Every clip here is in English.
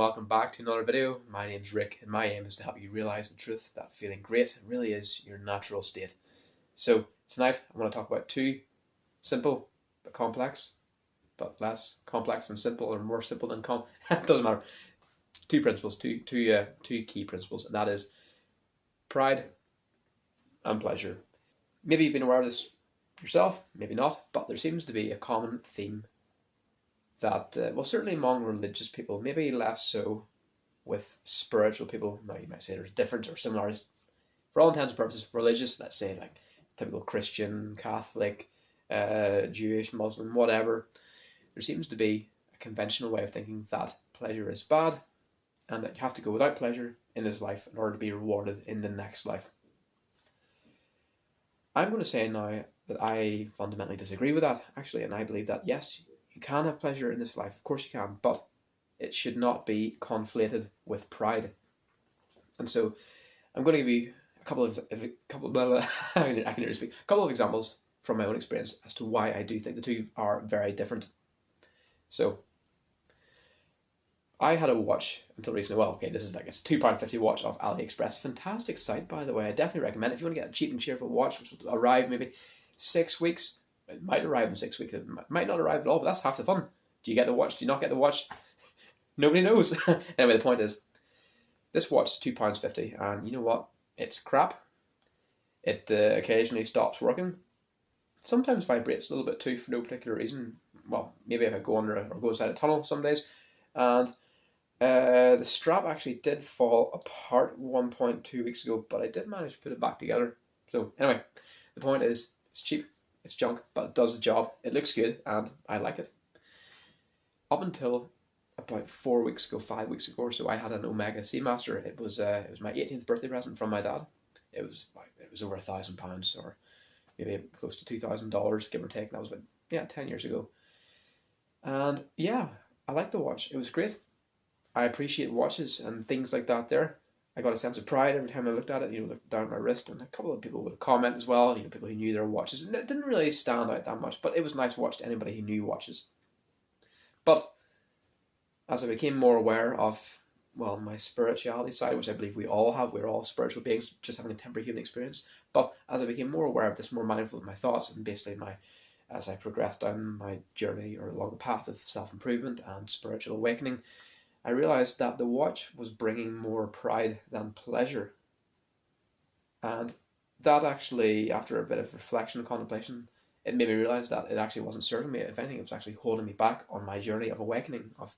welcome back to another video. My name's Rick and my aim is to help you realize the truth that feeling great really is your natural state. So tonight I want to talk about two simple but complex, but less complex than simple, or more simple than it doesn't matter. Two principles, two key principles, and that is pride and pleasure. Maybe you've been aware of this yourself, maybe not, but there seems to be a common theme that, well, certainly among religious people, maybe less so with spiritual people. Now you might say there's difference or similarities. For all intents and purposes, religious, let's say like typical Christian, Catholic, Jewish, Muslim, whatever, there seems to be a conventional way of thinking that pleasure is bad and that you have to go without pleasure in this life in order to be rewarded in the next life. I'm going to say now that I fundamentally disagree with that, actually, and I believe that yes, you can have pleasure in this life, of course you can, but it should not be conflated with pride. And so I'm going to give you a couple of examples from my own experience as to why I do think the two are very different. So I had a watch until recently. Well, okay, this is like, it's a £2.50 watch off AliExpress. Fantastic site, by the way. I definitely recommend it if you want to get a cheap and cheerful watch, which will arrive maybe 6 weeks. It might arrive in 6 weeks. It might not arrive at all, but that's half the fun. Do you get the watch? Do you not get the watch? Nobody knows. Anyway, the point is, this watch is £2.50, and you know what? It's crap. It occasionally stops working. Sometimes vibrates a little bit too for no particular reason. Well, maybe if I go under or go inside a tunnel some days. And the strap actually did fall apart 1.2 weeks ago, but I did manage to put it back together. So anyway, the point is, it's cheap, it's junk, but it does the job. It looks good, and I like it. Up until about 4 weeks ago, 5 weeks ago or so, I had an Omega Seamaster. It was my 18th birthday present from my dad. It was over £1,000, or maybe close to $2,000, give or take. That was about 10 years ago. And yeah, I liked the watch. It was great. I appreciate watches and things like that there. I got a sense of pride every time I looked at it, looked down at my wrist, and a couple of people would comment as well, people who knew their watches. And it didn't really stand out that much, but it was a nice watch to anybody who knew watches. But as I became more aware of, well, my spirituality side, which I believe we all have, we're all spiritual beings, just having a temporary human experience. But as I became more aware of this, more mindful of my thoughts, and basically as I progressed down my journey or along the path of self-improvement and spiritual awakening, I realized that the watch was bringing more pride than pleasure. And that actually, after a bit of reflection and contemplation, it made me realize that it actually wasn't serving me. If anything, it was actually holding me back on my journey of awakening, of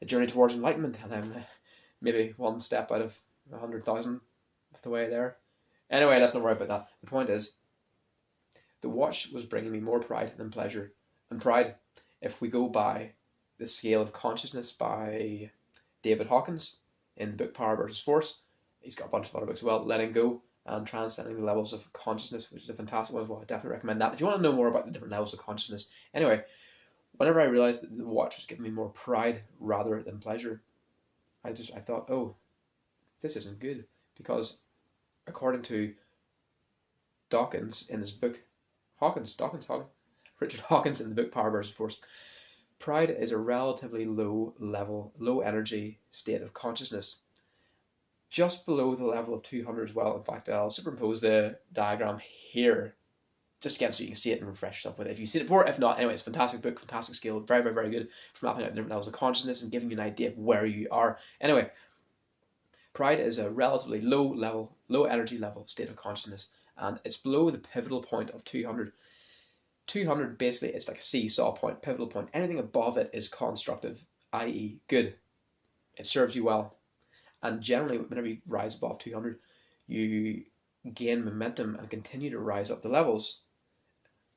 a journey towards enlightenment. And I'm maybe one step out of 100,000 of the way there. Anyway, let's not worry about that. The point is, the watch was bringing me more pride than pleasure. And pride, if we go by the scale of consciousness by David Hawkins in the book Power versus Force, he's got a bunch of other books as well, Letting Go and Transcending the Levels of Consciousness, which is a fantastic one as well. I definitely recommend that if you want to know more about the different levels of consciousness. Anyway, whenever I realized that the watch was giving me more pride rather than pleasure, I thought, oh, this isn't good. Because according to Dawkins in his book, Richard Hawkins in the book Power versus Force, pride is a relatively low energy state of consciousness, just below the level of 200 as well. In fact, I'll superimpose the diagram here, just again so you can see it and refresh yourself with it if you've seen it before. If not, anyway, it's a fantastic book, fantastic skill, very, very, very good for mapping out different levels of consciousness and giving you an idea of where you are. Anyway, pride is a relatively low energy level state of consciousness, and it's below the pivotal point of 200. 200, basically, it's like a seesaw point, pivotal point. Anything above it is constructive, i.e. good. It serves you well. And generally, whenever you rise above 200, you gain momentum and continue to rise up the levels,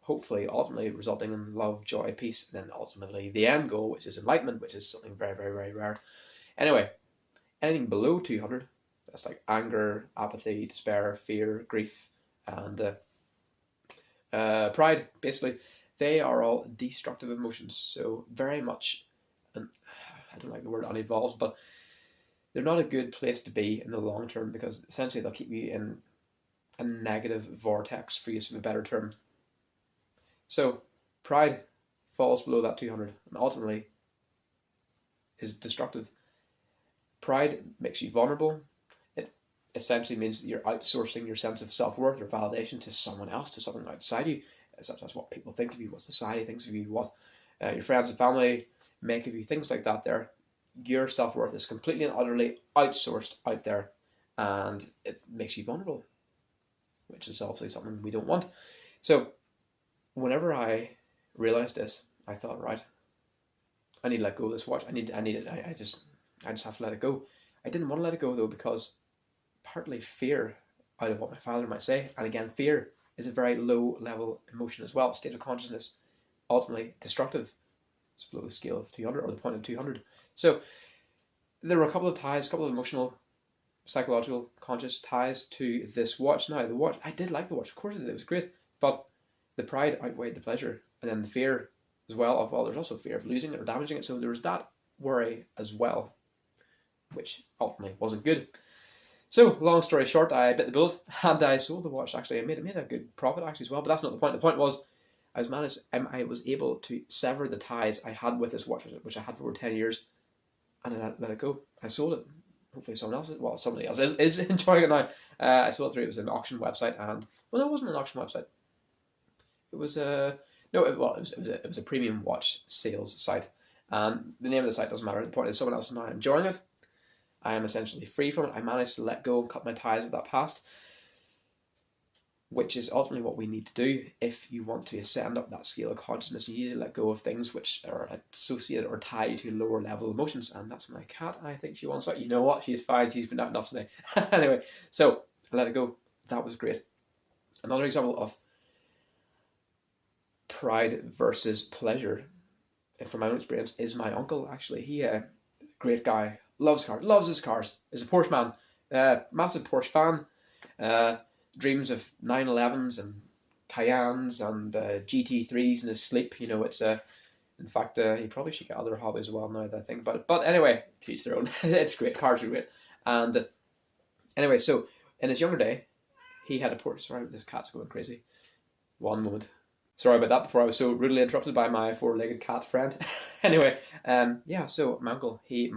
hopefully, ultimately resulting in love, joy, peace, and then ultimately the end goal, which is enlightenment, which is something very, very, very rare. Anyway, anything below 200, that's like anger, apathy, despair, fear, grief, and pride, basically, they are all destructive emotions. So very much, and I don't like the word unevolved, but they're not a good place to be in the long term, because essentially they'll keep you in a negative vortex, for use of a better term. So pride falls below that 200 and ultimately is destructive. Pride makes you vulnerable. It essentially means that you're outsourcing your sense of self-worth or validation to someone else, to something outside you, such as what people think of you, what society thinks of you, what your friends and family make of you, things like that there. Your self-worth is completely and utterly outsourced out there, and it makes you vulnerable, which is obviously something we don't want. So whenever I realized this, I thought, right, I need to let go of this watch. I need it. I just have to let it go. I didn't want to let it go though, because partly fear out of what my father might say, and again, fear is a very low level emotion as well, state of consciousness, ultimately destructive. It's below the scale of 200, or the point of 200. So there were a couple of ties, a couple of emotional, psychological, conscious ties to this watch. Now the watch, I did like the watch, of course I did, it was great, but the pride outweighed the pleasure, and then the fear as well of, well, there's also fear of losing it or damaging it, so there was that worry as well, which ultimately wasn't good. So long story short, I bit the bullet and I sold the watch. Actually, I made a good profit actually as well, but that's not the point. The point was I was able to sever the ties I had with this watch, which I had for over 10 years, and I let it go. I sold it. Hopefully somebody else is enjoying it now. I sold it through, it was an auction website, and, well, no, it wasn't an auction website. It was a, no, it was a premium watch sales site. And the name of the site doesn't matter. The point is someone else is now enjoying it. I am essentially free from it. I managed to let go and cut my ties with that past, which is ultimately what we need to do if you want to ascend up that scale of consciousness. You need to let go of things which are associated or tied to lower level emotions. And that's my cat. I think she wants out. You know what? She's fine. She's been out enough today. Anyway, so I let it go. That was great. Another example of pride versus pleasure, from my own experience, is my uncle. Actually, he great guy, loves cars, loves his cars, is a Porsche man, massive Porsche fan, dreams of 911s and Cayennes and GT3s in his sleep. You know, it's in fact, he probably should get other hobbies as well now that I think about it. But anyway, to each their own. It's great, cars are great. And anyway, so in his younger day, he had a Porsche. Sorry, this cat's going crazy. One moment. Sorry about that, before I was so rudely interrupted by my four-legged cat friend. Anyway, yeah, so my uncle, in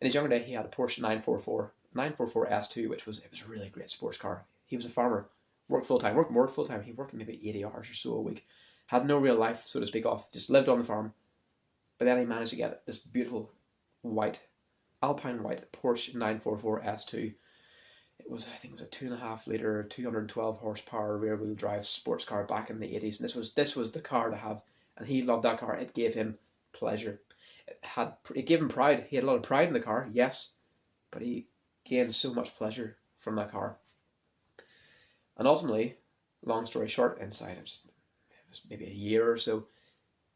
his younger day, he had a Porsche 944 S2, which was a really great sports car. He was a farmer, worked full-time, worked more full-time. He worked maybe 80 hours or so a week, had no real life, so to speak, off, just lived on the farm. But then he managed to get this beautiful white, Alpine white Porsche 944 S2. It was, I think it was a 2.5 litre, 212 horsepower rear wheel drive sports car back in the 80s. And this was the car to have. And he loved that car. It gave him pleasure. It gave him pride. He had a lot of pride in the car, yes. But he gained so much pleasure from that car. And ultimately, long story short, inside it was maybe a year or so,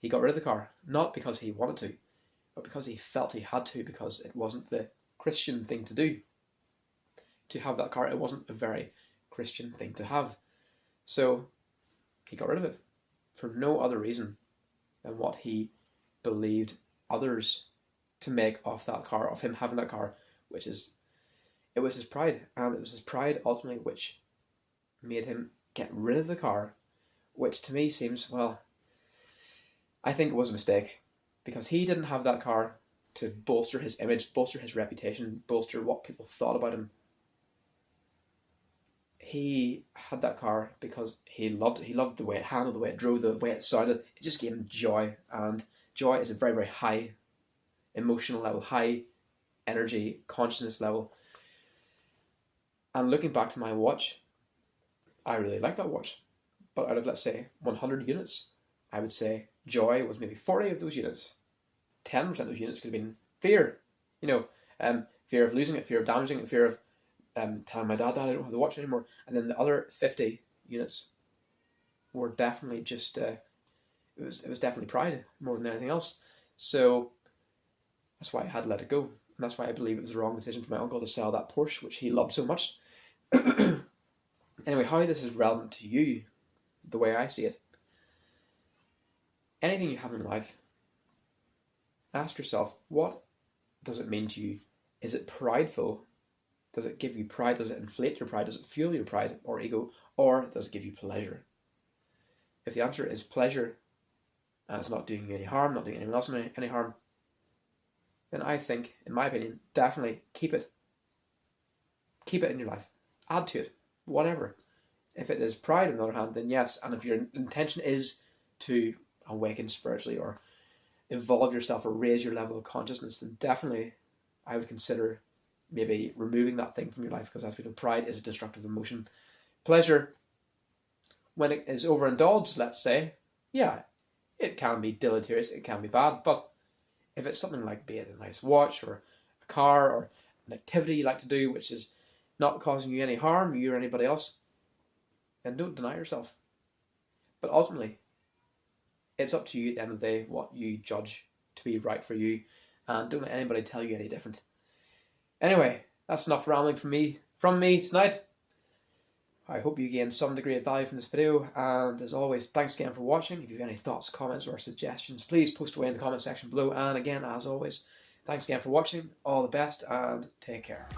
he got rid of the car. Not because he wanted to, but because he felt he had to, because it wasn't the Christian thing to do. To have that car, it wasn't a very Christian thing to have. So he got rid of it for no other reason than what he believed others to make of that car, of him having that car, it was his pride. And it was his pride ultimately which made him get rid of the car, which to me seems, well, I think it was a mistake, because he didn't have that car to bolster his image, bolster his reputation, bolster what people thought about him. He had that car because he loved the way it handled, the way it drove, the way it sounded. It just gave him joy, and joy is a very, very high emotional level, high energy, consciousness level. And looking back to my watch, I really like that watch. But out of, let's say, 100 units, I would say joy was maybe 40 of those units. 10% of those units could have been fear. Fear of losing it, fear of damaging it, fear of telling my dad, I don't have the watch anymore. And then the other 50 units were definitely just, it was definitely pride more than anything else. So that's why I had to let it go. And that's why I believe it was the wrong decision for my uncle to sell that Porsche, which he loved so much. Anyway, how this is relevant to you, the way I see it. Anything you have in life, ask yourself, what does it mean to you? Is it prideful? Does it give you pride? Does it inflate your pride? Does it fuel your pride or ego? Or does it give you pleasure? If the answer is pleasure, and it's not doing you any harm, not doing anyone else any harm, then I think, in my opinion, definitely keep it. Keep it in your life. Add to it. Whatever. If it is pride, on the other hand, then yes. And if your intention is to awaken spiritually or evolve yourself or raise your level of consciousness, then definitely I would consider maybe removing that thing from your life, because as we know, pride is a destructive emotion. Pleasure, when it is overindulged, let's say, yeah, it can be deleterious, it can be bad, but if it's something like, be it a nice watch or a car or an activity you like to do which is not causing you any harm, you or anybody else, then don't deny yourself. But ultimately, it's up to you at the end of the day what you judge to be right for you, and don't let anybody tell you any different. Anyway, that's enough rambling from me tonight. I hope you gained some degree of value from this video, and as always, thanks again for watching. If you have any thoughts, comments or suggestions, please post away in the comment section below. And again, as always, thanks again for watching. All the best and take care.